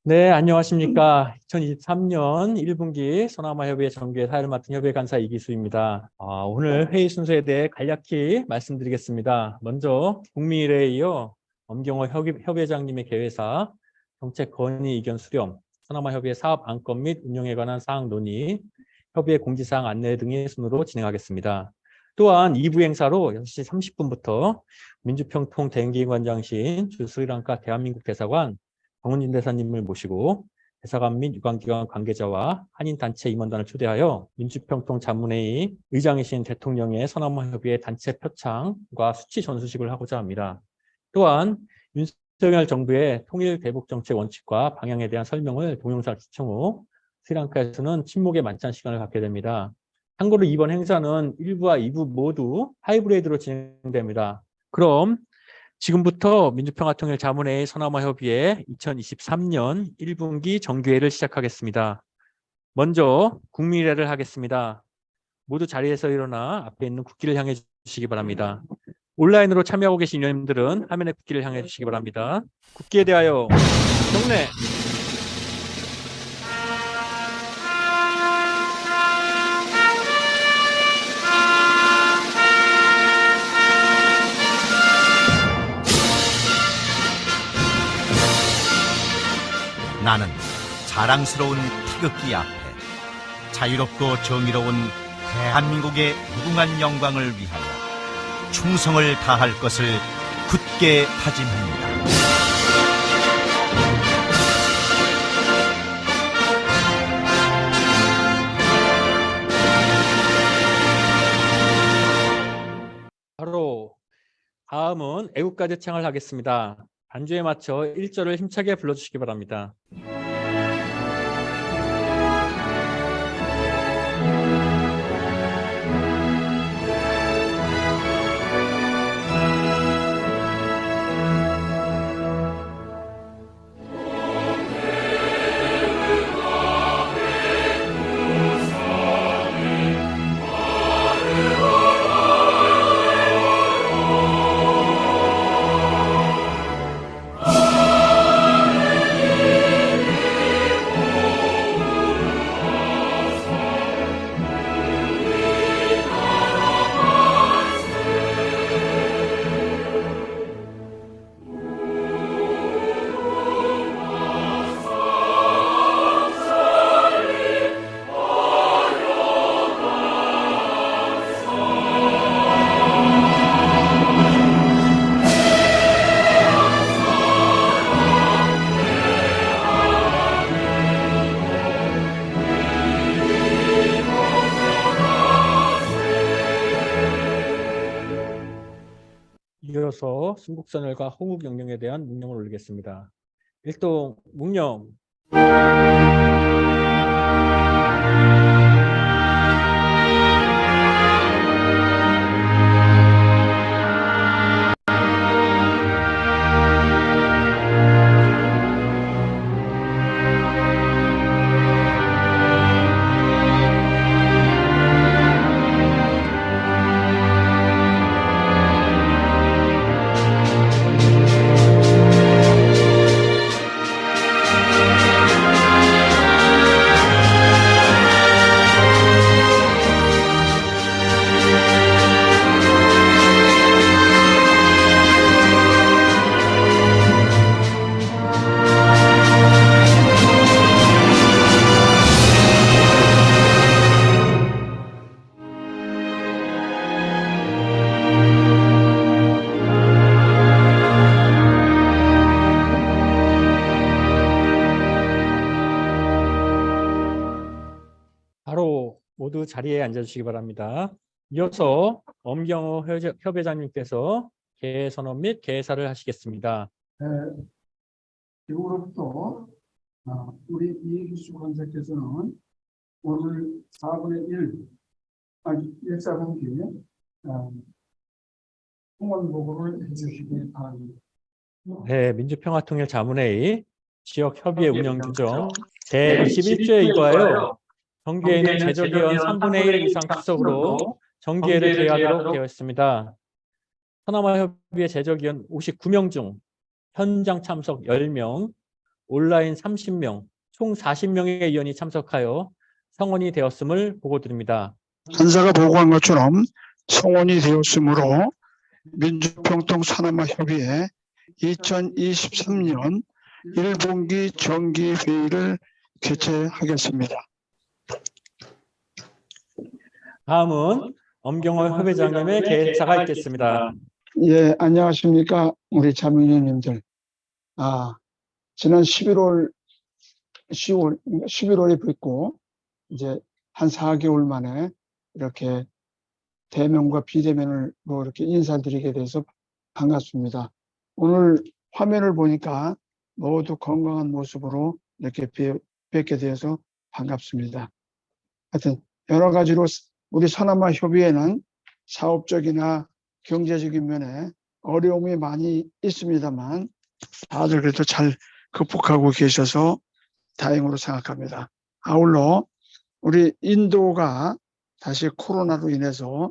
네, 안녕하십니까. 2023년 1분기 소나마협의회 정규회 사회를 맡은 협의회 간사 이기수입니다. 오늘 회의 순서에 대해 간략히 말씀드리겠습니다. 먼저 국민의례에 이어 엄경호 협의회장님의 개회사, 정책 건의 의견 수렴, 소나마협의회 사업 안건 및 운영에 관한 사항 논의, 협의회 공지사항 안내 등의 순으로 진행하겠습니다. 또한 2부 행사로 6시 30분부터 민주평통 대행기관장신 주 스리랑카 대한민국 대사관 정은진 대사님을 모시고 대사관 및 유관기관 관계자와 한인단체 임원단을 초대하여 민주평통 자문회의 의장이신 대통령의 소나마협의회 단체 표창과 수치 전수식을 하고자 합니다. 또한 윤석열 정부의 통일 대북 정책 원칙과 방향에 대한 설명을 동영상 시청 후 스리랑카에서는 침묵의 만찬 시간을 갖게 됩니다. 참고로 이번 행사는 1부와 2부 모두 하이브리드로 진행됩니다. 그럼 지금부터 민주평화통일자문회의 소나마협의회 2023년 1분기 정규회를 시작하겠습니다. 먼저 국민의례를 하겠습니다. 모두 자리에서 일어나 앞에 있는 국기를 향해 주시기 바랍니다. 온라인으로 참여하고 계신 위원님들은 화면에 국기를 향해 주시기 바랍니다. 국기에 대하여 경례. 나는 자랑스러운 태극기 앞에 자유롭고 정의로운 대한민국의 무궁한 영광을 위하여 충성을 다할 것을 굳게 다짐합니다. 바로 다음은 애국가 제창을 하겠습니다. 반주에 맞춰 1절을 힘차게 불러주시기 바랍니다. 이어서 순국선열과 호국영령에 대한 묵념을 올리겠습니다. 일동 묵념. 바로 모두 자리에 앉아주시기 바랍니다. 이어서 엄경호 협회장님께서 개회 선언 및 개회사를 하시겠습니다. 이후로부터 우리 이기수 권사께서는 오늘 4분의 1, 1사분기 홍원 보고를 해주시기 바랍니다. 네, 민주평화통일자문회의 지역협의회 운영 규정 제21조에 의거하여 정기회는 제적위원 3분의 1 이상 출석으로 정기회를 개회하도록 되어 있습니다. 소나마협의회 제적위원 59명 중 현장 참석 10명, 온라인 30명, 총 40명의 위원이 참석하여 성원이 되었음을 보고드립니다. 간사가 보고한 것처럼 성원이 되었으므로 민주평통산업화협의회 2023년 1분기 정기회의를 개최하겠습니다. 다음은 엄경호 협회장님의 개사가 있겠습니다. 예, 안녕하십니까 우리 자민위원님들. 지난 11월에 뵙고 이제 한 4개월 만에 이렇게 대면과 비대면을 이렇게 인사드리게 돼서 반갑습니다. 오늘 화면을 보니까 모두 건강한 모습으로 이렇게 뵙게 되어서 반갑습니다. 하여튼 여러 가지로 우리 서남아협의회는 사업적이나 경제적인 면에 어려움이 많이 있습니다만 다들 그래도 잘 극복하고 계셔서 다행으로 생각합니다. 아울러 우리 인도가 다시 코로나로 인해서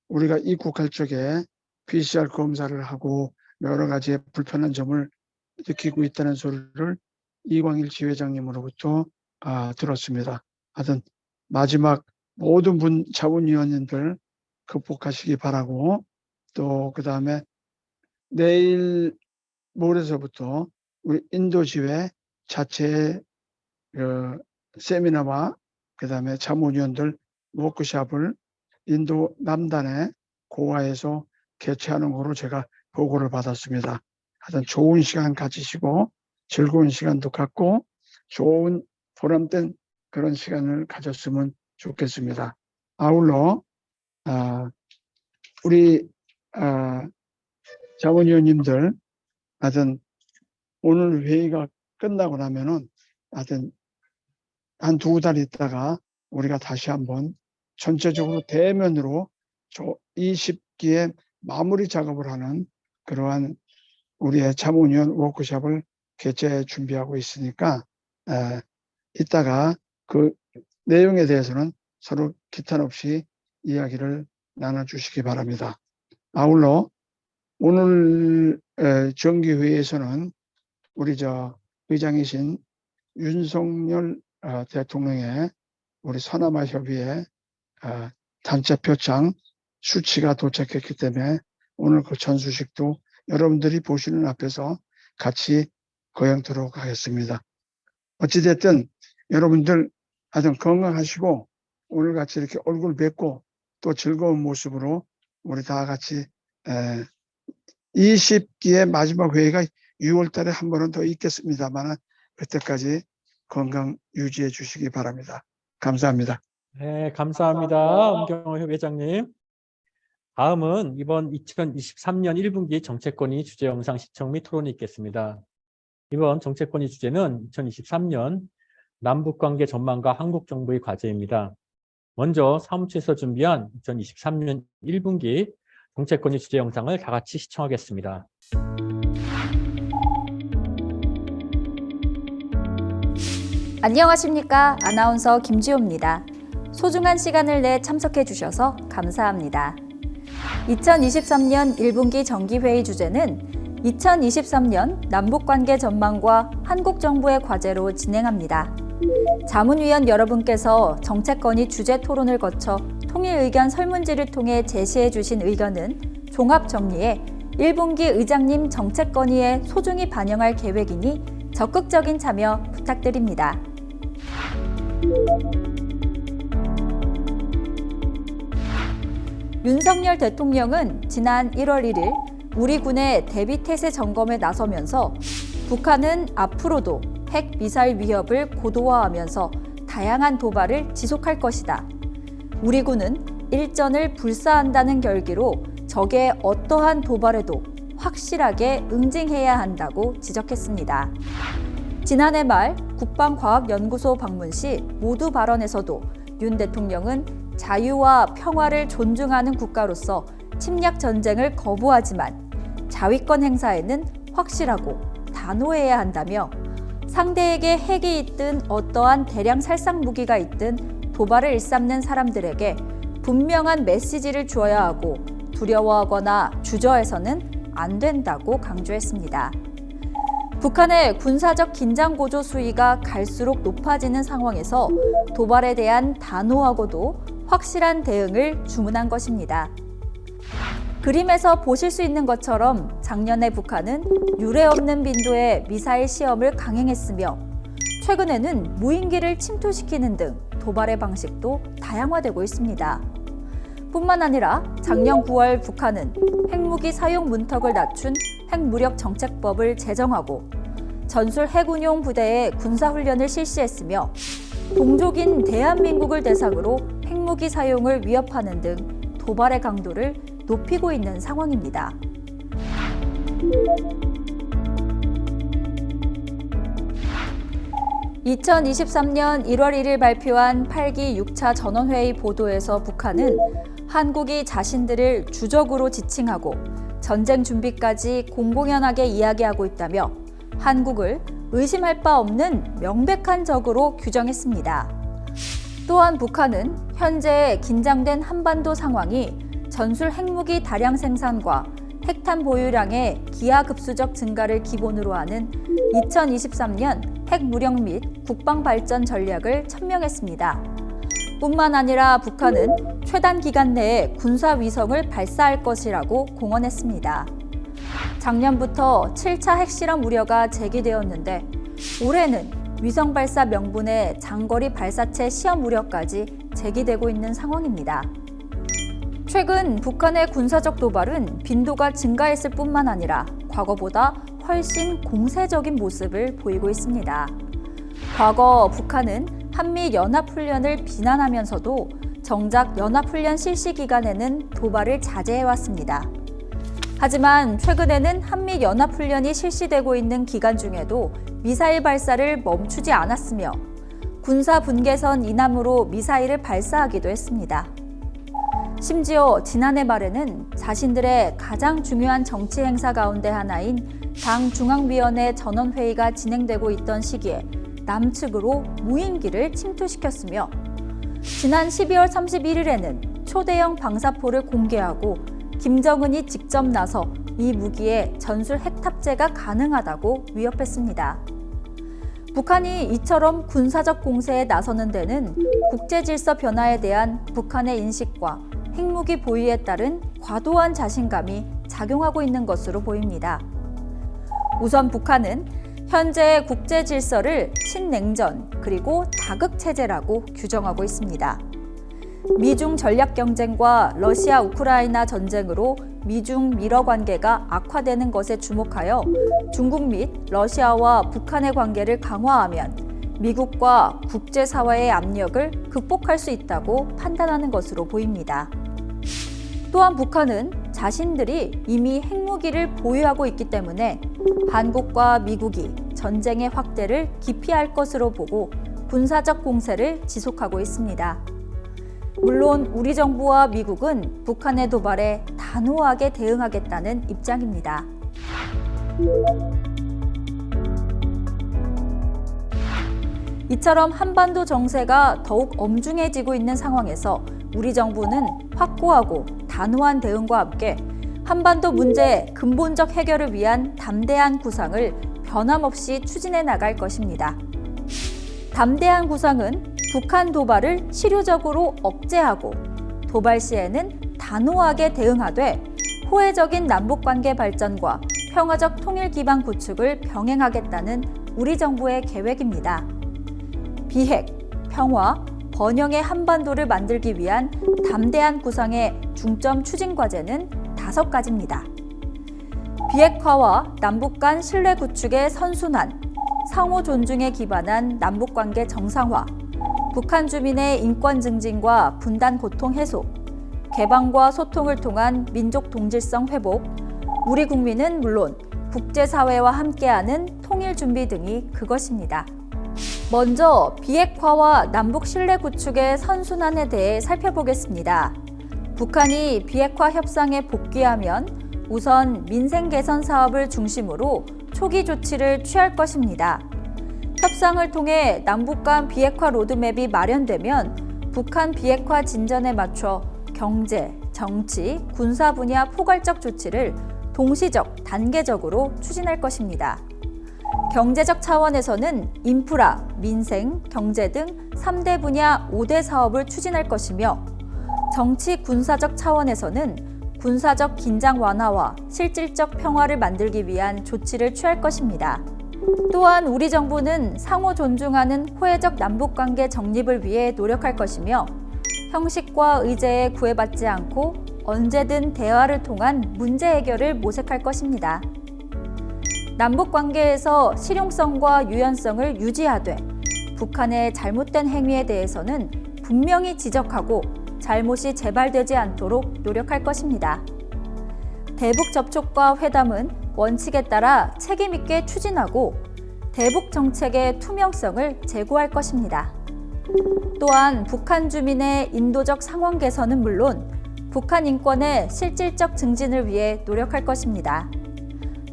우리가 입국할 적에 PCR 검사를 하고 여러 가지의 불편한 점을 느끼고 있다는 소리를 이광일 지회장님으로부터 들었습니다. 하여튼 마지막 모든 자문위원님들 극복하시기 바라고, 또 그 다음에 내일 모레서부터 우리 인도지회 자체 세미나와 그 다음에 자문위원들 워크숍을 인도 남단의 고아에서 개최하는 거로 제가 보고를 받았습니다. 하여튼 좋은 시간 가지시고 즐거운 시간도 갖고 좋은 보람된 그런 시간을 가졌으면 좋겠습니다. 아울러 우리 자문위원님들 하여튼 오늘 회의가 끝나고 나면은 하여튼 한 2달 있다가 우리가 다시 한번 전체적으로 대면으로 20기에 마무리 작업을 하는 그러한 우리의 자문위원 워크숍을 개최 준비하고 있으니까 이따가 그 내용에 대해서는 서로 기탄 없이 이야기를 나눠주시기 바랍니다. 아울러 오늘 정기회의에서는 우리 의장이신 윤석열 대통령의 우리 서남아협의회 단체 표창 수치가 도착했기 때문에 오늘 그 전수식도 여러분들이 보시는 앞에서 같이 거행토록 하겠습니다. 어찌됐든 여러분들 하여튼 건강하시고 오늘 같이 이렇게 얼굴 뵙고 또 즐거운 모습으로 우리 다 같이 20기의 마지막 회의가 6월 달에 한 번은 더 있겠습니다만 그때까지 건강 유지해 주시기 바랍니다. 감사합니다. 네, 감사합니다. 엄경호 회장님. 다음은 이번 2023년 1분기 정책건의 주제 영상 시청 및 토론이 있겠습니다. 이번 정책건의 주제는 2023년 남북관계 전망과 한국 정부의 과제입니다. 먼저 사무처에서 준비한 2023년 1분기 정책건의 주제 영상을 다 같이 시청하겠습니다. 안녕하십니까. 아나운서 김지호입니다. 소중한 시간을 내 참석해 주셔서 감사합니다. 2023년 1분기 정기회의 주제는 2023년 남북관계 전망과 한국 정부의 과제로 진행합니다. 자문위원 여러분께서 정책건의 주제 토론을 거쳐 통일 의견 설문지를 통해 제시해 주신 의견은 종합 정리해 1분기 의장님 정책건의에 소중히 반영할 계획이니 적극적인 참여 부탁드립니다. 윤석열 대통령은 지난 1월 1일 우리 군의 대비태세 점검에 나서면서 북한은 앞으로도 핵 미사일 위협을 고도화하면서 다양한 도발을 지속할 것이다. 우리 군은 일전을 불사한다는 결기로 적의 어떠한 도발에도 확실하게 응징해야 한다고 지적했습니다. 지난해 말 국방과학연구소 방문 시 모두 발언에서도 윤 대통령은 자유와 평화를 존중하는 국가로서 침략 전쟁을 거부하지만 자위권 행사에는 확실하고 단호해야 한다며 상대에게 핵이 있든 어떠한 대량 살상 무기가 있든 도발을 일삼는 사람들에게 분명한 메시지를 주어야 하고 두려워하거나 주저해서는 안 된다고 강조했습니다. 북한의 군사적 긴장 고조 수위가 갈수록 높아지는 상황에서 도발에 대한 단호하고도 확실한 대응을 주문한 것입니다. 그림에서 보실 수 있는 것처럼 작년에 북한은 유례없는 빈도의 미사일 시험을 강행했으며 최근에는 무인기를 침투시키는 등 도발의 방식도 다양화되고 있습니다. 뿐만 아니라 작년 9월 북한은 핵무기 사용 문턱을 낮춘 핵무력 정책법을 제정하고 전술 해군용 부대의 군사훈련을 실시했으며 동족인 대한민국을 대상으로 핵무기 사용을 위협하는 등 도발의 강도를 높이고 있는 상황입니다. (2023년 1월 1일) 발표한 8기 6차 전원회의 보도에서 북한은 한국이 자신들을 주적으로 지칭하고 전쟁 준비까지 공공연하게 이야기하고 있다며 한국을 의심할 바 없는 명백한 적으로 규정했습니다. 또한 북한은 현재 긴장된 한반도 상황이 전술 핵무기 다량 생산과 핵탄 보유량의 기하급수적 증가를 기본으로 하는 2023년 핵무력 및 국방발전 전략을 천명했습니다. 뿐만 아니라 북한은 최단 기간 내에 군사위성을 발사할 것이라고 공언했습니다. 작년부터 7차 핵실험 우려가 제기되었는데 올해는 위성 발사 명분의 장거리 발사체 시험 우려까지 제기되고 있는 상황입니다. 최근 북한의 군사적 도발은 빈도가 증가했을 뿐만 아니라 과거보다 훨씬 공세적인 모습을 보이고 있습니다. 과거 북한은 한미 연합훈련을 비난하면서도 정작 연합훈련 실시 기간에는 도발을 자제해왔습니다. 하지만 최근에는 한미 연합훈련이 실시되고 있는 기간 중에도 미사일 발사를 멈추지 않았으며 군사 분계선 이남으로 미사일을 발사하기도 했습니다. 심지어 지난해 말에는 자신들의 가장 중요한 정치 행사 가운데 하나인 당 중앙위원회 전원회의가 진행되고 있던 시기에 남측으로 무인기를 침투시켰으며 지난 12월 31일에는 초대형 방사포를 공개하고 김정은이 직접 나서 이 무기에 전술 핵 탑재가 가능하다고 위협했습니다. 북한이 이처럼 군사적 공세에 나서는 데는 국제 질서 변화에 대한 북한의 인식과 핵무기 보유에 따른 과도한 자신감이 작용하고 있는 것으로 보입니다. 우선 북한은 현재 국제 질서를 신냉전 그리고 다극체제라고 규정하고 있습니다. 미중 전략 경쟁과 러시아 우크라이나 전쟁으로 미중 미러 관계가 악화되는 것에 주목하여 중국 및 러시아와 북한의 관계를 강화하면 미국과 국제사회의 압력을 극복할 수 있다고 판단하는 것으로 보입니다. 또한 북한은 자신들이 이미 핵무기를 보유하고 있기 때문에 한국과 미국이 전쟁의 확대를 기피할 것으로 보고 군사적 공세를 지속하고 있습니다. 물론 우리 정부와 미국은 북한의 도발에 단호하게 대응하겠다는 입장입니다. 이처럼 한반도 정세가 더욱 엄중해지고 있는 상황에서 우리 정부는 확고하고 단호한 대응과 함께 한반도 문제의 근본적 해결을 위한 담대한 구상을 변함없이 추진해 나갈 것입니다. 담대한 구상은 북한 도발을 실효적으로 억제하고 도발 시에는 단호하게 대응하되 호혜적인 남북관계 발전과 평화적 통일 기반 구축을 병행하겠다는 우리 정부의 계획입니다. 비핵, 평화, 번영의 한반도를 만들기 위한 담대한 구상의 중점 추진 과제는 5가지입니다. 비핵화와 남북 간 신뢰 구축의 선순환, 상호 존중에 기반한 남북관계 정상화, 북한 주민의 인권 증진과 분단 고통 해소, 개방과 소통을 통한 민족 동질성 회복, 우리 국민은 물론 국제사회와 함께하는 통일 준비 등이 그것입니다. 먼저 비핵화와 남북 신뢰 구축의 선순환에 대해 살펴보겠습니다. 북한이 비핵화 협상에 복귀하면 우선 민생 개선 사업을 중심으로 초기 조치를 취할 것입니다. 협상을 통해 남북 간 비핵화 로드맵이 마련되면 북한 비핵화 진전에 맞춰 경제, 정치, 군사 분야 포괄적 조치를 동시적, 단계적으로 추진할 것입니다. 경제적 차원에서는 인프라, 민생, 경제 등 3대 분야 5대 사업을 추진할 것이며 정치 군사적 차원에서는 군사적 긴장 완화와 실질적 평화를 만들기 위한 조치를 취할 것입니다. 또한 우리 정부는 상호 존중하는 호혜적 남북관계 정립을 위해 노력할 것이며 형식과 의제에 구애받지 않고 언제든 대화를 통한 문제 해결을 모색할 것입니다. 남북관계에서 실용성과 유연성을 유지하되 북한의 잘못된 행위에 대해서는 분명히 지적하고 잘못이 재발되지 않도록 노력할 것입니다. 대북 접촉과 회담은 원칙에 따라 책임 있게 추진하고 대북 정책의 투명성을 제고할 것입니다. 또한 북한 주민의 인도적 상황 개선은 물론 북한 인권의 실질적 증진을 위해 노력할 것입니다.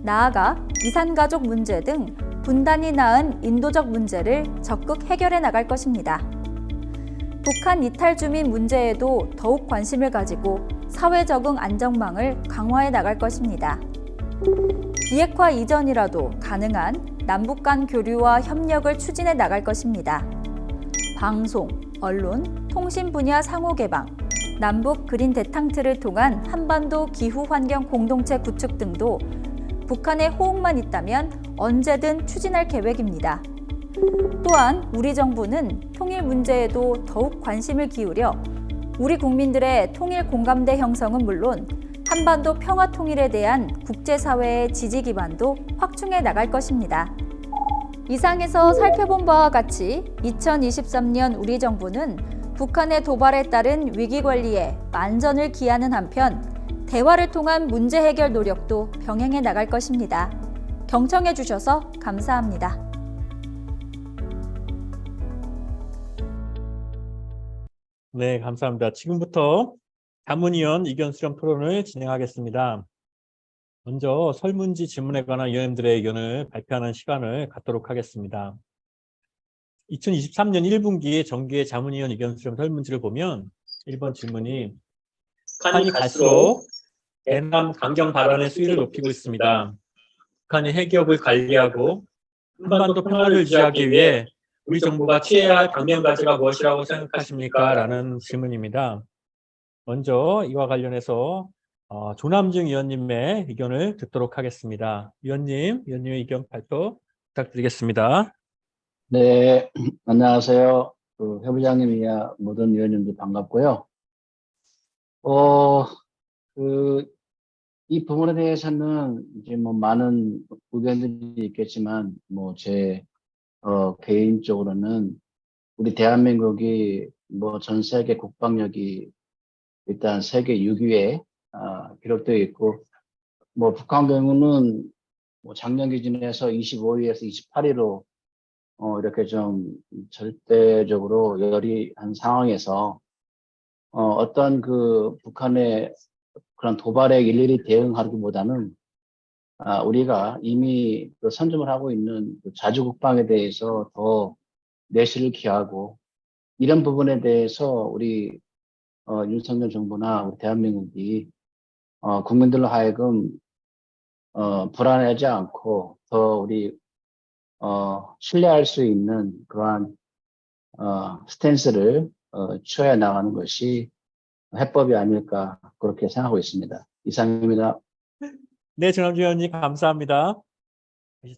나아가 이산가족 문제 등 분단이 낳은 인도적 문제를 적극 해결해 나갈 것입니다. 북한 이탈 주민 문제에도 더욱 관심을 가지고 사회 적응 안정망을 강화해 나갈 것입니다. 비핵화 이전이라도 가능한 남북 간 교류와 협력을 추진해 나갈 것입니다. 방송, 언론, 통신 분야 상호 개방, 남북 그린 대탕트를 통한 한반도 기후 환경 공동체 구축 등도 북한의 호응만 있다면 언제든 추진할 계획입니다. 또한 우리 정부는 통일 문제에도 더욱 관심을 기울여 우리 국민들의 통일 공감대 형성은 물론 한반도 평화 통일에 대한 국제사회의 지지 기반도 확충해 나갈 것입니다. 이상에서 살펴본 바와 같이 2023년 우리 정부는 북한의 도발에 따른 위기 관리에 만전을 기하는 한편 대화를 통한 문제 해결 노력도 병행해 나갈 것입니다. 경청해 주셔서 감사합니다. 네, 감사합니다. 지금부터 자문위원 의견 수렴 토론을 진행하겠습니다. 먼저 설문지 질문에 관한 위원님들의 의견을 발표하는 시간을 갖도록 하겠습니다. 2023년 1분기 정기의 자문위원 의견 수렴 설문지를 보면 1번 질문이 북한이 갈수록 대남 강경 발언의 수위를 높이고 있습니다. 북한이 핵기업을 관리하고 한반도 평화를 유지하기 위해 우리 정부가 취해야 할 강경 과제가 무엇이라고 생각하십니까? 라는 질문입니다. 먼저 이와 관련해서 조남중 위원님의 의견을 듣도록 하겠습니다. 위원님의 의견 발표 부탁드리겠습니다. 네, 안녕하세요. 회부장님이야 모든 위원님들 반갑고요. 이 부분에 대해서는 이제 뭐 많은 의견들이 있겠지만, 제 개인적으로는 우리 대한민국이 전 세계 국방력이 일단 세계 6위에 기록되어 있고, 북한 경우는 작년 기준에서 25위에서 28위로 이렇게 좀 절대적으로 열이한 상황에서 어떤 북한의 그런 도발에 일일이 대응하기보다는 우리가 이미 선점을 하고 있는 자주 국방에 대해서 더 내실을 기하고, 이런 부분에 대해서 우리 윤석열 정부나 우리 대한민국이 국민들로 하여금 불안하지 않고 더 우리 신뢰할 수 있는 그러한 스탠스를 취해 나가는 것이 해법이 아닐까 그렇게 생각하고 있습니다. 이상입니다. 네, 조남중 위원님 감사합니다.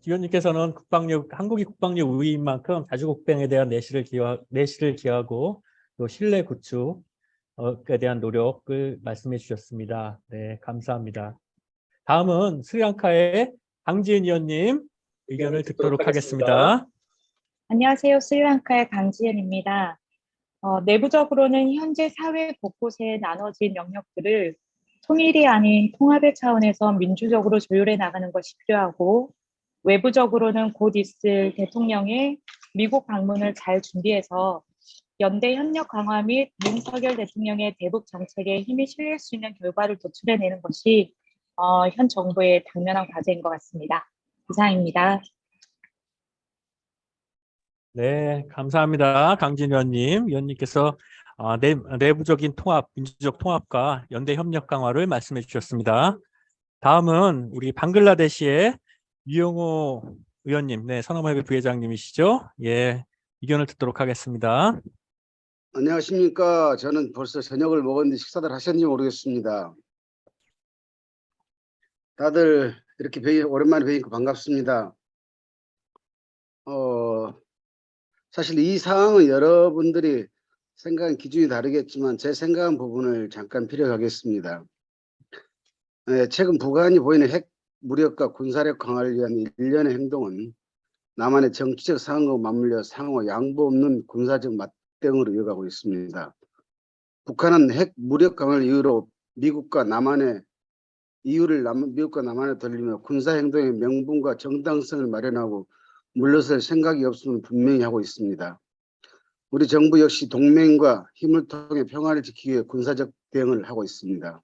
위원님께서는 한국이 국방력 우위인 만큼 자주국방에 대한 내실을 기하고 또 신뢰 구축에 대한 노력을 말씀해 주셨습니다. 네, 감사합니다. 다음은 스리랑카의 강지은 위원님 의견을 듣도록 하겠습니다. 안녕하세요. 스리랑카의 강지은입니다. 내부적으로는 현재 사회 곳곳에 나눠진 영역들을 통일이 아닌 통합의 차원에서 민주적으로 조율해 나가는 것이 필요하고, 외부적으로는 곧 있을 대통령의 미국 방문을 잘 준비해서 연대 협력 강화 및 윤석열 대통령의 대북 정책에 힘이 실릴 수 있는 결과를 도출해내는 것이 현 정부의 당면한 과제인 것 같습니다. 이상입니다. 네, 감사합니다. 강진 위원님. 위원님께서 내부적인 통합, 민주적 통합과 연대 협력 강화를 말씀해 주셨습니다. 다음은 우리 방글라데시의 유영호 의원님, 네, 서남협의 부회장님이시죠? 예, 의견을 듣도록 하겠습니다. 안녕하십니까. 저는 벌써 저녁을 먹었는데 식사들 하셨는지 모르겠습니다. 다들 이렇게 오랜만에 뵈니까 반갑습니다. 사실 이 사항은 여러분들이 생각한 기준이 다르겠지만 제 생각한 부분을 잠깐 필요하겠습니다. 최근 북한이 보이는 핵 무력과 군사력 강화를 위한 일련의 행동은 남한의 정치적 상황과 맞물려 상호 양보 없는 군사적 맞대응으로 이어가고 있습니다. 북한은 핵 무력 강화를 이유로 미국과 남한에 돌리며 군사행동의 명분과 정당성을 마련하고 물러설 생각이 없음을 분명히 하고 있습니다. 우리 정부 역시 동맹과 힘을 통해 평화를 지키기 위해 군사적 대응을 하고 있습니다.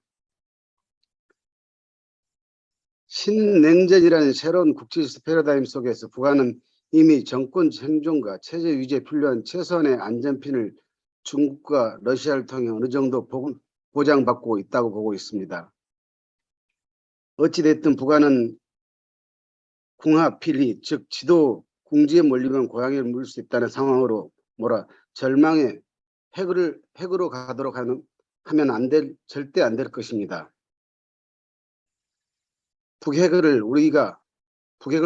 신냉전이라는 새로운 국제질서 패러다임 속에서 북한은 이미 정권 생존과 체제 유지에 필요한 최선의 안전핀을 중국과 러시아를 통해 어느 정도 보장받고 있다고 보고 있습니다. 어찌됐든 북한은 궁합필리, 즉 지도 궁지에 몰리면 고양이를 물을 수 있다는 상황으로 절망의 핵으로 가도록 하면 절대 안 될 것입니다. 북핵을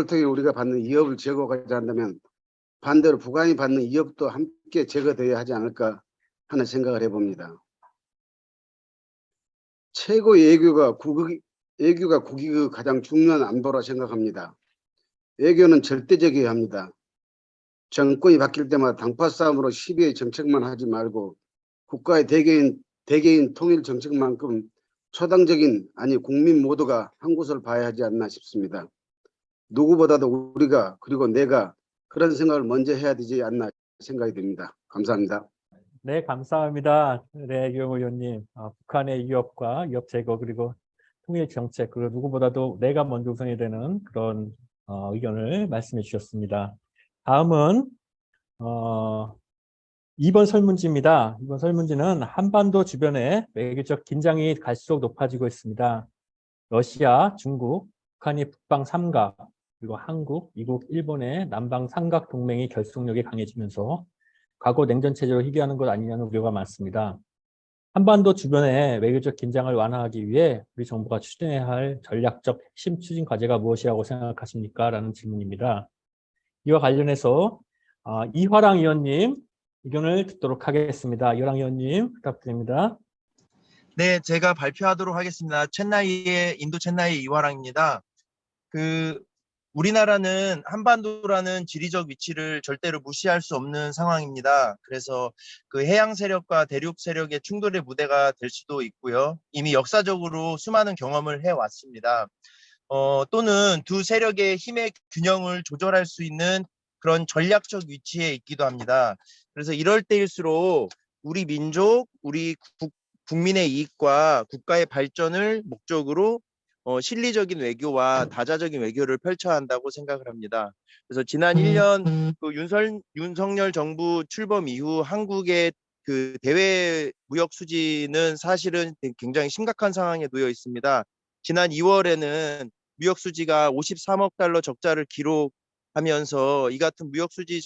통해 우리가 받는 위협을 제거하지 않는다면 반대로 북한이 받는 위협도 함께 제거되어야 하지 않을까 하는 생각을 해봅니다. 최고 외교가 국익의 가장 중요한 안보라 생각합니다. 외교는 절대적이어야 합니다. 정권이 바뀔 때마다 당파 싸움으로 시비의 정책만 하지 말고 국가의 대개인 통일 정책만큼 초당적인 국민 모두가 한 곳을 봐야 하지 않나 싶습니다. 누구보다도 우리가 그리고 내가 그런 생각을 먼저 해야 되지 않나 생각이 듭니다. 감사합니다. 네, 감사합니다. 네, 유영 의원님. 북한의 위협과 위협 제거 그리고 통일 정책 그리고 누구보다도 내가 먼저 우선이 되는 그런 의견을 말씀해 주셨습니다. 다음은 2번 설문지입니다. 이번 설문지는 한반도 주변에 외교적 긴장이 갈수록 높아지고 있습니다. 러시아, 중국, 북한이 북방 삼각, 그리고 한국, 미국, 일본의 남방 삼각 동맹이 결속력이 강해지면서 과거 냉전 체제로 희귀하는 것 아니냐는 우려가 많습니다. 한반도 주변의 외교적 긴장을 완화하기 위해 우리 정부가 추진해야 할 전략적 핵심 추진 과제가 무엇이라고 생각하십니까? 라는 질문입니다. 이와 관련해서 이화랑 의원님 의견을 듣도록 하겠습니다. 이화랑 의원님 부탁드립니다. 네, 제가 발표하도록 하겠습니다. 인도 챈나이의 이화랑입니다. 우리나라는 한반도라는 지리적 위치를 절대로 무시할 수 없는 상황입니다. 그래서 그 해양 세력과 대륙 세력의 충돌의 무대가 될 수도 있고요. 이미 역사적으로 수많은 경험을 해왔습니다. 또는 두 세력의 힘의 균형을 조절할 수 있는 그런 전략적 위치에 있기도 합니다. 그래서 이럴 때일수록 우리 민족, 우리 국민의 이익과 국가의 발전을 목적으로 실리적인 외교와 다자적인 외교를 펼쳐야 한다고 생각을 합니다. 그래서 지난 1년 그 윤석열 정부 출범 이후 한국의 그 대외 무역 수지는 사실은 굉장히 심각한 상황에 놓여 있습니다. 지난 2월에는 무역 수지가 53억 달러 적자를 기록하면서 이 같은 무역 수지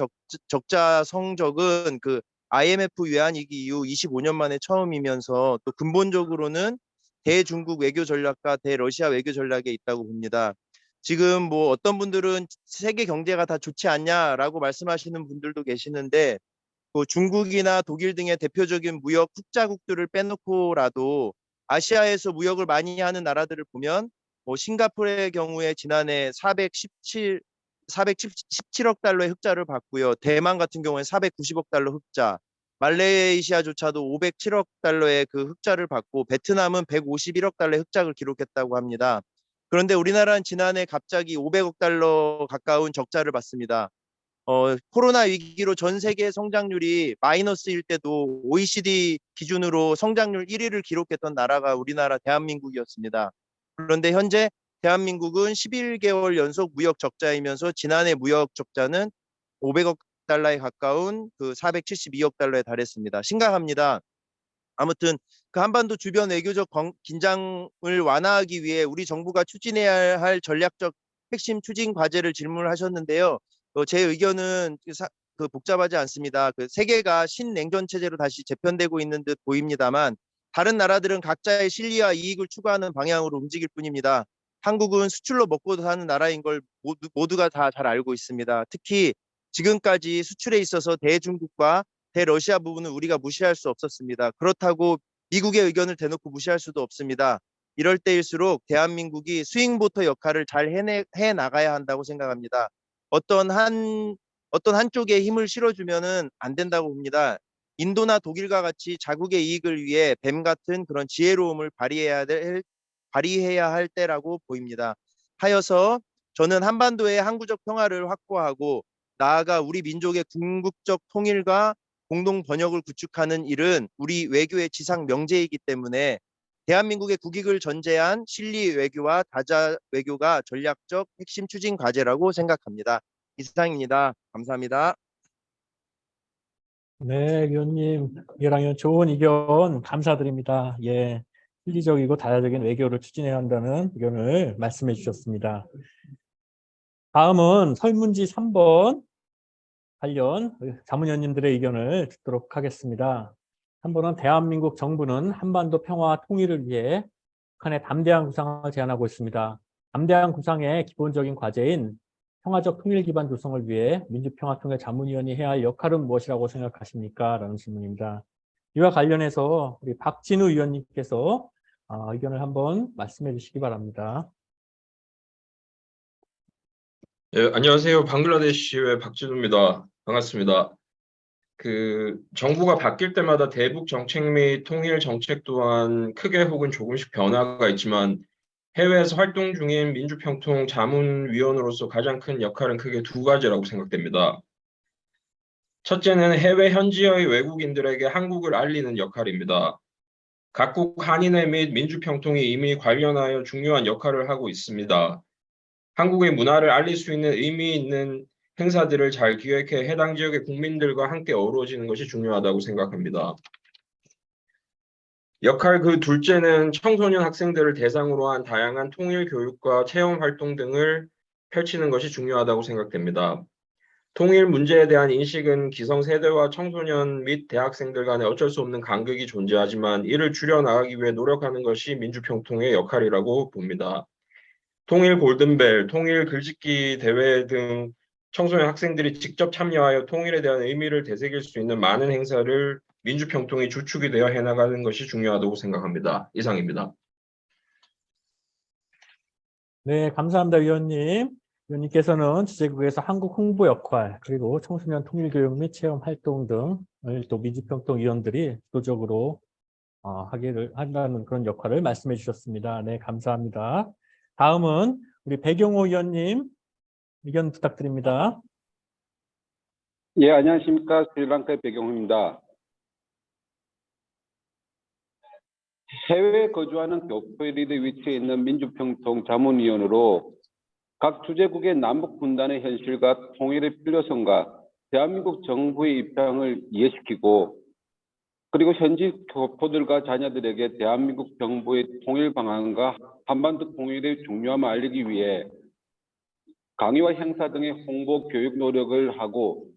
적자 성적은 그 IMF 외환위기 이후 25년 만에 처음이면서 또 근본적으로는 대중국 외교 전략과 대러시아 외교 전략에 있다고 봅니다. 지금 뭐 어떤 분들은 세계 경제가 다 좋지 않냐라고 말씀하시는 분들도 계시는데 그 중국이나 독일 등의 대표적인 무역 흑자국들을 빼놓고라도 아시아에서 무역을 많이 하는 나라들을 보면 싱가포르의 경우에 지난해 417억 달러의 흑자를 봤고요. 대만 같은 경우에 490억 달러 흑자, 말레이시아조차도 507억 달러의 그 흑자를 받고 베트남은 151억 달러의 흑자를 기록했다고 합니다. 그런데 우리나라는 지난해 갑자기 500억 달러 가까운 적자를 봤습니다. 코로나 위기로 전 세계 성장률이 마이너스일 때도 OECD 기준으로 성장률 1위를 기록했던 나라가 우리나라 대한민국이었습니다. 그런데 현재 대한민국은 11개월 연속 무역 적자이면서 지난해 무역 적자는 500억 달러에 가까운 그 472억 달러에 달했습니다. 심각합니다. 아무튼 그 한반도 주변 외교적 긴장을 완화하기 위해 우리 정부가 추진해야 할 전략적 핵심 추진 과제를 질문하셨는데요. 제 의견은 복잡하지 않습니다. 그 세계가 신냉전 체제로 다시 재편되고 있는 듯 보입니다만 다른 나라들은 각자의 실리와 이익을 추구하는 방향으로 움직일 뿐입니다. 한국은 수출로 먹고 사는 나라인 걸 모두가 다 잘 알고 있습니다. 특히 지금까지 수출에 있어서 대중국과 대러시아 부분은 우리가 무시할 수 없었습니다. 그렇다고 미국의 의견을 대놓고 무시할 수도 없습니다. 이럴 때일수록 대한민국이 스윙보터 역할을 잘 해 나가야 한다고 생각합니다. 어떤 한쪽에 힘을 실어주면은 안 된다고 봅니다. 인도나 독일과 같이 자국의 이익을 위해 뱀 같은 그런 지혜로움을 발휘해야 할 때라고 보입니다. 하여서 저는 한반도의 항구적 평화를 확보하고 나아가 우리 민족의 궁극적 통일과 공동 번영을 구축하는 일은 우리 외교의 지상 명제이기 때문에 대한민국의 국익을 전제한 실리 외교와 다자 외교가 전략적 핵심 추진 과제라고 생각합니다. 이상입니다. 감사합니다. 네, 위원님, 이랑요 좋은 의견 감사드립니다. 예, 실리적이고 다자적인 외교를 추진해야 한다는 의견을 말씀해 주셨습니다. 다음은 설문지 3번 관련 자문위원님들의 의견을 듣도록 하겠습니다. 3번은 대한민국 정부는 한반도 평화와 통일을 위해 북한의 담대한 구상을 제안하고 있습니다. 담대한 구상의 기본적인 과제인 평화적 통일 기반 조성을 위해 민주평화통일자문위원이 해야 할 역할은 무엇이라고 생각하십니까? 라는 질문입니다. 이와 관련해서 우리 박진우 위원님께서 의견을 한번 말씀해 주시기 바랍니다. 예, 안녕하세요. 방글라데시의 박진우입니다. 반갑습니다. 정부가 바뀔 때마다 대북 정책 및 통일 정책 또한 크게 혹은 조금씩 변화가 있지만 해외에서 활동 중인 민주평통 자문위원으로서 가장 큰 역할은 크게 두 가지라고 생각됩니다. 첫째는 해외 현지의 외국인들에게 한국을 알리는 역할입니다. 각국 한인회 및 민주평통이 이미 관련하여 중요한 역할을 하고 있습니다. 한국의 문화를 알릴 수 있는 의미 있는 행사들을 잘 기획해 해당 지역의 국민들과 함께 어우러지는 것이 중요하다고 생각합니다. 역할 둘째는 청소년 학생들을 대상으로 한 다양한 통일 교육과 체험 활동 등을 펼치는 것이 중요하다고 생각됩니다. 통일 문제에 대한 인식은 기성세대와 청소년 및 대학생들 간에 어쩔 수 없는 간극이 존재하지만 이를 줄여나가기 위해 노력하는 것이 민주평통의 역할이라고 봅니다. 통일 골든벨, 통일 글짓기 대회 등 청소년 학생들이 직접 참여하여 통일에 대한 의미를 되새길 수 있는 많은 행사를 민주평통이 주축이 되어 해나가는 것이 중요하다고 생각합니다. 이상입니다. 네, 감사합니다, 위원님. 위원님께서는 주재국에서 한국 홍보 역할, 그리고 청소년 통일 교육 및 체험 활동 등을 또 민주평통 위원들이 주도적으로 하기를 한다는 그런 역할을 말씀해 주셨습니다. 네, 감사합니다. 다음은 우리 배경호 위원님 의견 부탁드립니다. 예, 안녕하십니까. 스리랑카의 배경호입니다. 해외에 거주하는 교포들의 위치에 있는 민주평통 자문위원으로 각 주재국의 남북 분단의 현실과 통일의 필요성과 대한민국 정부의 입장을 이해시키고 그리고 현지 교포들과 자녀들에게 대한민국 정부의 통일 방안과 한반도 통일의 중요함을 알리기 위해 강의와 행사 등의 홍보 교육 노력을 하고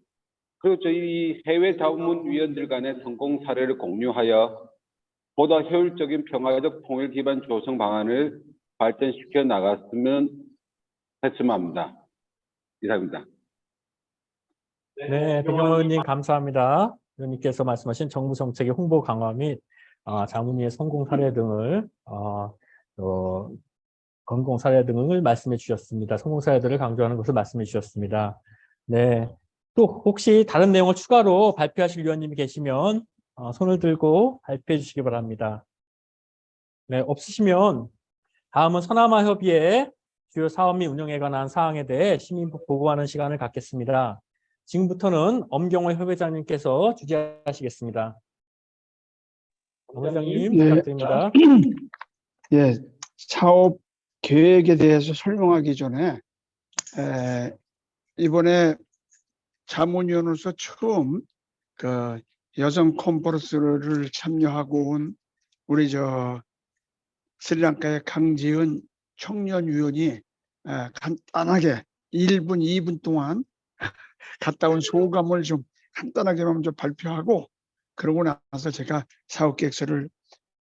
그리고 저희 해외 자문위원들 간의 성공 사례를 공유하여 보다 효율적인 평화적 통일 기반 조성 방안을 발전시켜 나갔으면 했으면 합니다. 이상입니다. 네, 배경호 의원님 감사합니다. 의원님께서 말씀하신 정부 정책의 홍보 강화 및 자문위의 성공 사례 등을 건공 사례 등을 말씀해 주셨습니다. 성공 사례들을 강조하는 것을 말씀해 주셨습니다. 네, 또 혹시 다른 내용을 추가로 발표하실 위원님이 계시면 손을 들고 발표해 주시기 바랍니다. 네, 없으시면 다음은 서남아 협의회 주요 사업 및 운영에 관한 사항에 대해 시민 보고하는 시간을 갖겠습니다. 지금부터는 엄경호 협회장님께서 주재하시겠습니다. 엄 회장님 부탁드립니다. 예, 사업 계획에 대해서 설명하기 전에 이번에 자문위원으로서 처음 여성 컨퍼런스를 참여하고 온 우리 스리랑카의 강지은 청년위원이 간단하게 1분, 2분 동안 갔다 온 소감을 좀 간단하게 먼저 발표하고 그러고 나서 제가 사업 계획서를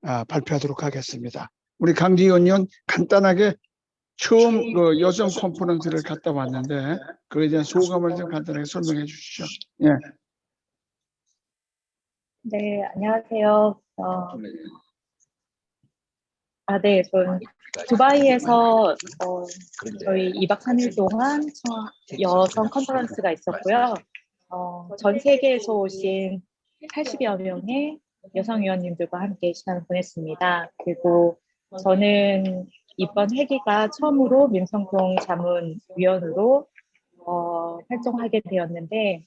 발표하도록 하겠습니다. 우리 강지원 의원 간단하게 처음 그 여성 컨퍼런스를 갔다 왔는데 그에 대한 소감을 좀 간단하게 설명해 주시죠. 예. 네, 안녕하세요. 네, 전 두바이에서 저희 2박 3일 동안 여성 컨퍼런스가 있었고요. 전 세계에서 오신 80여 명의 여성 위원님들과 함께 시간을 보냈습니다. 그리고 저는 이번 회기가 처음으로 민성동 자문위원으로 활동하게 되었는데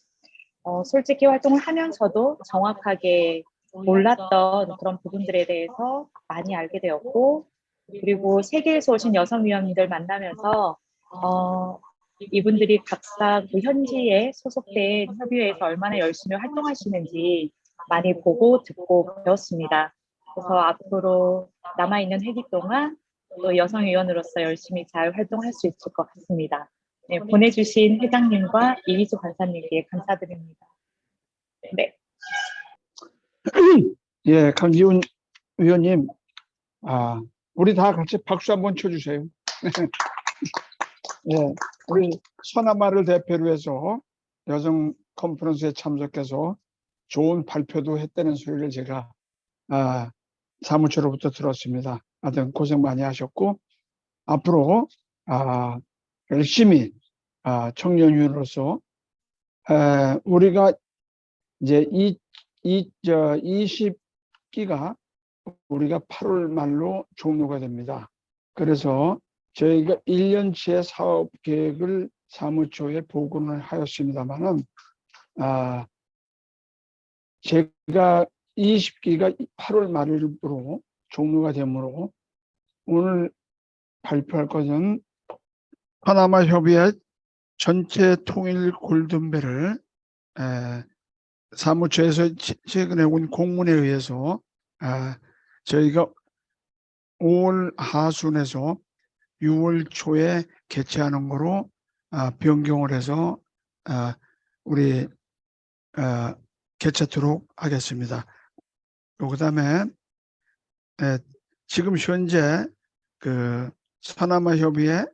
솔직히 활동을 하면서도 정확하게 몰랐던 그런 부분들에 대해서 많이 알게 되었고 그리고 세계에서 오신 여성 위원님들 만나면서 이분들이 각각 그 현지에 소속된 협의회에서 얼마나 열심히 활동하시는지 많이 보고 듣고 배웠습니다. 그래서 앞으로 남아있는 회기 동안 또 여성 위원으로서 열심히 잘 활동할 수 있을 것 같습니다. 네, 보내주신 회장님과 이희수 간사님께 감사드립니다. 네. 예, 강지훈 위원님, 우리 다 같이 박수 한번 쳐주세요. 예, 우리 서남아를 대표로 해서 여성 컨퍼런스에 참석해서 좋은 발표도 했다는 소리를 제가 사무처로부터 들었습니다. 하여튼 고생 많이 하셨고 앞으로 열심히 청년위원으로서 우리가 이제 20기가 우리가 8월 말로 종료가 됩니다. 그래서 저희가 1년치의 사업 계획을 사무처에 보고를 하였습니다만은 제가 20기가 8월 말일부로 종료가 되므로 오늘 발표할 것은 파나마 협의회 전체 통일 골든벨을 사무처에서 최근에 온 공문에 의해서 저희가 5월 하순에서 6월 초에 개최하는 거로 변경을 해서 우리 개최토록 하겠습니다. 그다음에 지금 현재 그 서남아 협의회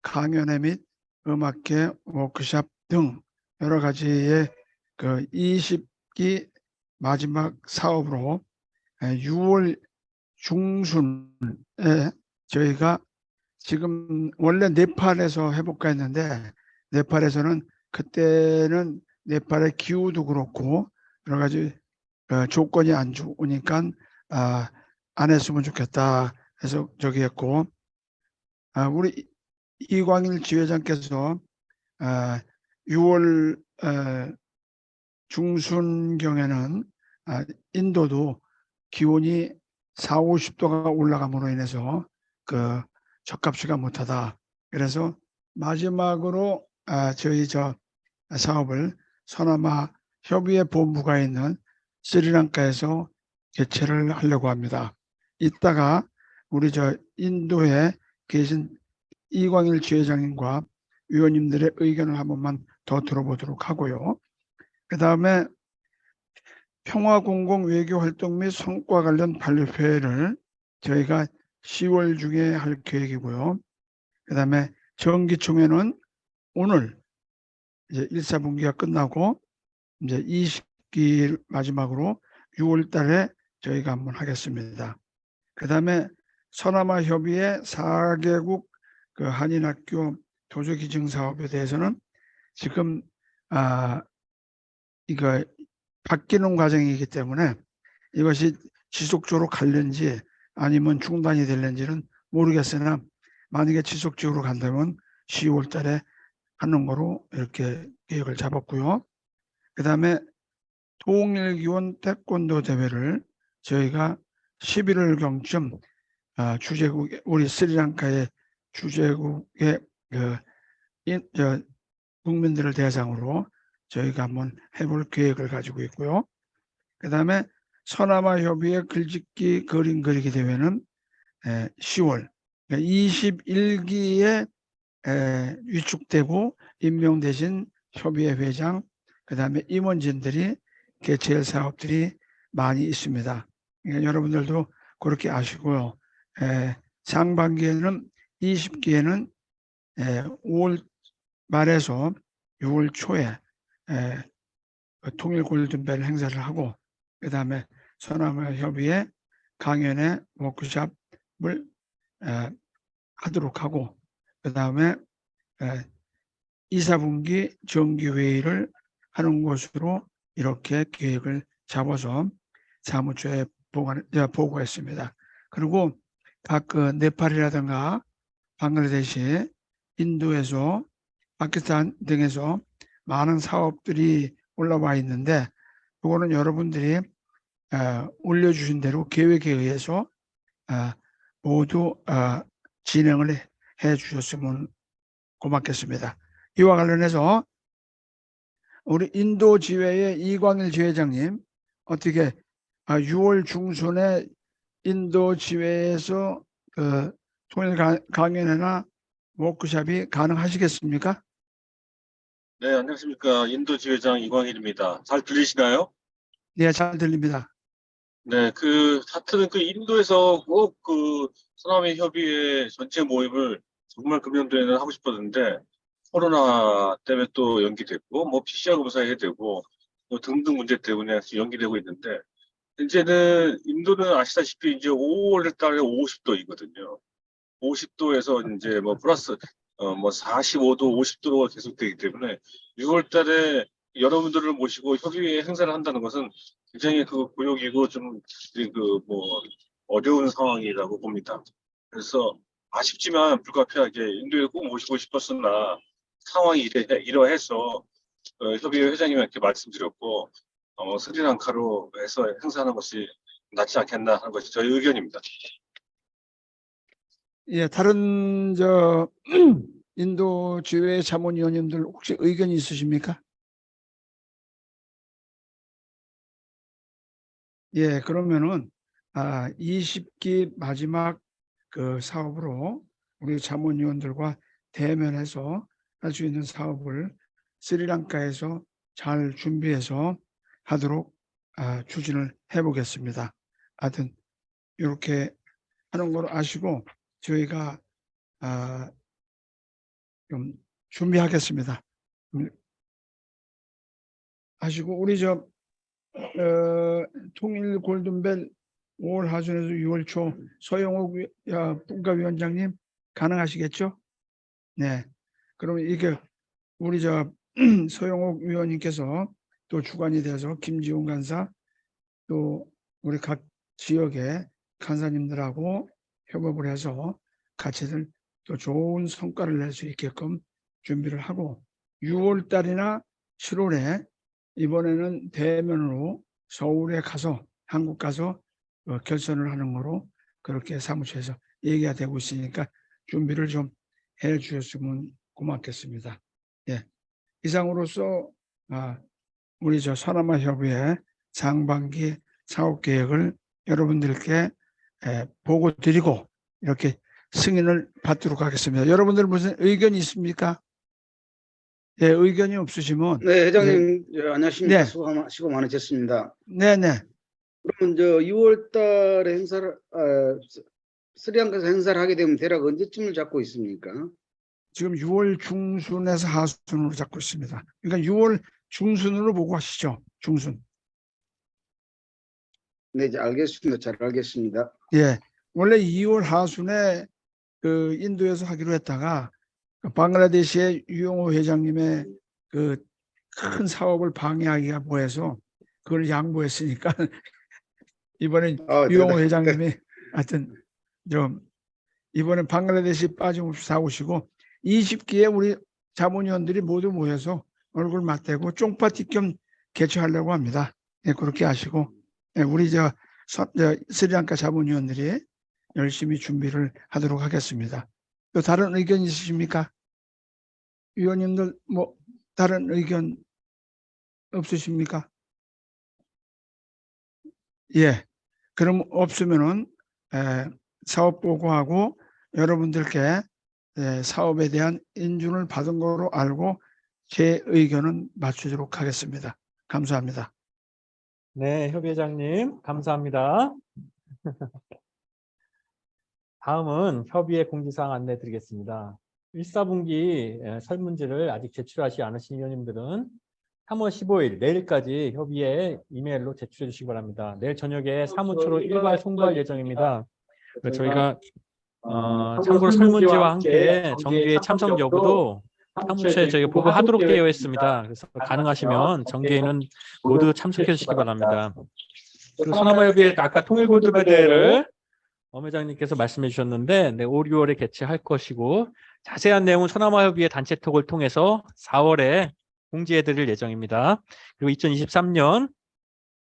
강연회 및 음악회 워크숍 등 여러 가지의 그 20기 마지막 사업으로 6월 중순에 저희가 지금 원래 네팔에서 해볼까 했는데 네팔에서는 그때는 네팔의 기후도 그렇고 여러 가지 조건이 안 좋으니까 안 했으면 좋겠다 해서 저기 했고 우리 이광일 지회장께서 6월 중순경에는 인도도 기온이 40, 50도가 올라감으로 인해서 그 적합치가 못하다. 그래서 마지막으로 저희 사업을 서남아 협의회 본부가 있는 스리랑카에서 개최를 하려고 합니다. 이따가 우리 인도에 계신 이광일 지회장님과 위원님들의 의견을 한 번만 더 들어보도록 하고요. 그 다음에 평화공공 외교활동 및 성과 관련 발표회를 저희가 10월 중에 할 계획이고요. 그 다음에 정기총회는 오늘 이제 1사분기가 끝나고 이제 20기 마지막으로 6월 달에 저희가 한번 하겠습니다. 그 다음에 서남아 협의회 4개국 그 한인학교 도서기증 사업에 대해서는 지금 이거 바뀌는 과정이기 때문에 이것이 지속적으로 갈는지 아니면 중단이 될는지는 모르겠으나 만약에 지속적으로 간다면 10월 달에 하는 거로 이렇게 계획을 잡았고요. 그 다음에 통일기원 태권도 대회를 저희가 11월경쯤 주재국 우리 스리랑카의 주재국의 국민들을 대상으로 저희가 한번 해볼 계획을 가지고 있고요. 그 다음에 서남아 협의회 글짓기 그림 그리기 대회는 10월 21기에 위축되고 임명되신 협의회 회장, 그다음에 임원진들이 개최할 사업들이 많이 있습니다. 그러니까 여러분들도 그렇게 아시고요. 상반기에는 20기에는 5월 말에서 6월 초에 통일 골든벨 행사를 하고, 그다음에 소나무 협의회 강연회 워크숍을 하도록 하고, 그다음에 2, 4분기 정기회의를 하는 것으로 이렇게 계획을 잡아서 사무처에 보고했습니다. 그리고 각 네팔이라든가 방글라데시, 인도에서 파키스탄 등에서 많은 사업들이 올라와 있는데, 이거는 여러분들이 올려주신 대로 계획에 의해서 모두 진행을 해 주셨으면 고맙겠습니다. 이와 관련해서 우리 인도 지회의 이광일 지회장님, 어떻게 6월 중순에 인도 지회에서 통일 강연회나 워크숍이 가능하시겠습니까? 네, 안녕하십니까. 인도 지회장 이광일입니다. 잘 들리시나요? 네, 잘 들립니다. 네, 하여튼 인도에서 꼭 소나무 협의회 전체 모임을 정말 금년도에는 하고 싶었는데, 코로나 때문에 또 연기됐고, 뭐 PCR 검사해야 되고, 뭐 등등 문제 때문에 연기되고 있는데, 이제는 인도는 아시다시피 이제 5월 달에 50도이거든요. 50도에서 이제 뭐 플러스 45도, 50도가 계속되기 때문에 6월 달에 여러분들을 모시고 협의회 행사를 한다는 것은 굉장히 고역이고 좀 어려운 상황이라고 봅니다. 그래서 아쉽지만 불가피하게 인도에 꼭 모시고 싶었으나 상황이 이러해서 협의회 회장님한테 말씀드렸고 스리랑카로 해서 행사하는 것이 낫지 않겠나 하는 것이 저희 의견입니다. 예, 다른 인도 지회 자문위원님들 혹시 의견이 있으십니까? 예, 그러면은 20기 마지막 사업으로 우리 자문위원들과 대면해서 할 수 있는 사업을 스리랑카에서 잘 준비해서 하도록 추진을 해보겠습니다. 하여튼 이렇게 하는 걸 아시고 저희가 좀 준비하겠습니다. 아시고 우리 통일 골든벨 5월 하순에서 6월 초 서영옥 분과위원장님 가능하시겠죠? 네. 그러면 이게 우리 서영옥 위원님께서 또 주관이 돼서 김지훈 간사 또 우리 각 지역의 간사님들하고 협업을 해서 같이들 또 좋은 성과를 낼 수 있게끔 준비를 하고 6월 달이나 7월에 이번에는 대면으로 서울에 가서 한국 가서 결선을 하는 거로 그렇게 사무처에서 얘기가 되고 있으니까 준비를 좀 해 주셨으면 고맙겠습니다. 예. 이상으로서 우리 서남아 협의회 상반기 사업 계획을 여러분들께 보고 드리고 이렇게 승인을 받도록 하겠습니다. 여러분들 무슨 의견이 있습니까? 예, 의견이 없으시면 네, 회장님 안녕하십니까. 네. 수고 많으셨습니다. 네네. 그러면 6월 달에 행사를 스리랑카에서 행사를 하게 되면 대략 언제쯤을 잡고 있습니까? 지금 6월 중순에서 하순으로 잡고 있습니다. 그러니까 6월 중순으로 보고 하시죠. 중순. 네, 이제 알겠습니다. 잘 알겠습니다. 예, 원래 2월 하순에 인도에서 하기로 했다가 방글라데시의 유용호 회장님의 큰 사업을 방해하기가 뭐해서 그걸 양보했으니까 이번엔 유용호 회장님이 하여튼 이번엔 방글라데시 빠짐없이 사오시고 20기에 우리 자문위원들이 모두 모여서 얼굴 맞대고 쫑파티 겸 개최하려고 합니다. 네, 그렇게 하시고 우리 스리랑카 자문위원들이 열심히 준비를 하도록 하겠습니다. 또 다른 의견 있으십니까? 위원님들 뭐 다른 의견 없으십니까? 예, 그럼 없으면은 사업 보고하고 여러분들께 사업에 대한 인준을 받은 거로 알고 제 의견은 맞추도록 하겠습니다. 감사합니다. 네, 협의회장님, 감사합니다. 다음은 협의회 공지사항 안내 드리겠습니다. 1사분기 설문지를 아직 제출하지 않으신 위원님들은 3월 15일 내일까지 협의회 이메일로 제출해 주시기 바랍니다. 내일 저녁에 사무처로 일괄 송부할 예정입니다. 저희가 참고로 설문지와 함께 정기회 참석 여부도 사무처에 저희가 보고하도록 되어 있습니다. 그래서 가능하시면 정기회는 모두 참석해 주시기 바랍니다. 그리고 소나무협의회 아까 통일골드베드를 엄 회장님께서 말씀해 주셨는데 5, 6월에 개최할 것이고 자세한 내용은 소나무협의회 단체톡을 통해서 4월에 공지해 드릴 예정입니다. 그리고 2023년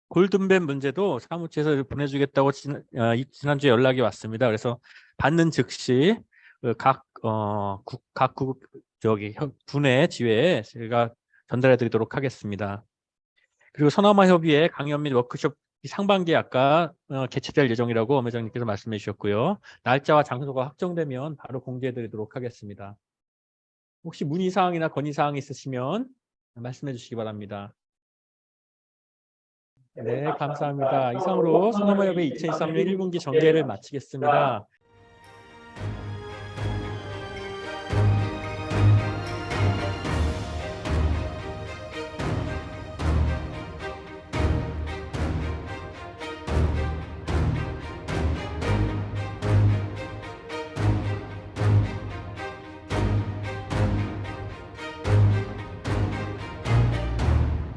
골든벨 문제도 사무처에서 보내주겠다고 지난주에 연락이 왔습니다. 그래서 받는 즉시 각 분의 지회에 제가 전달해 드리도록 하겠습니다. 그리고 소나무협의회 강연 및 워크숍 상반기에 아까 개최될 예정이라고 엄 회장님께서 말씀해 주셨고요. 날짜와 장소가 확정되면 바로 공지해 드리도록 하겠습니다. 혹시 문의사항이나 건의사항이 있으시면 말씀해 주시기 바랍니다. 네, 감사합니다. 이상으로 소나무협의회 2023년 1분기 정계를 마치겠습니다.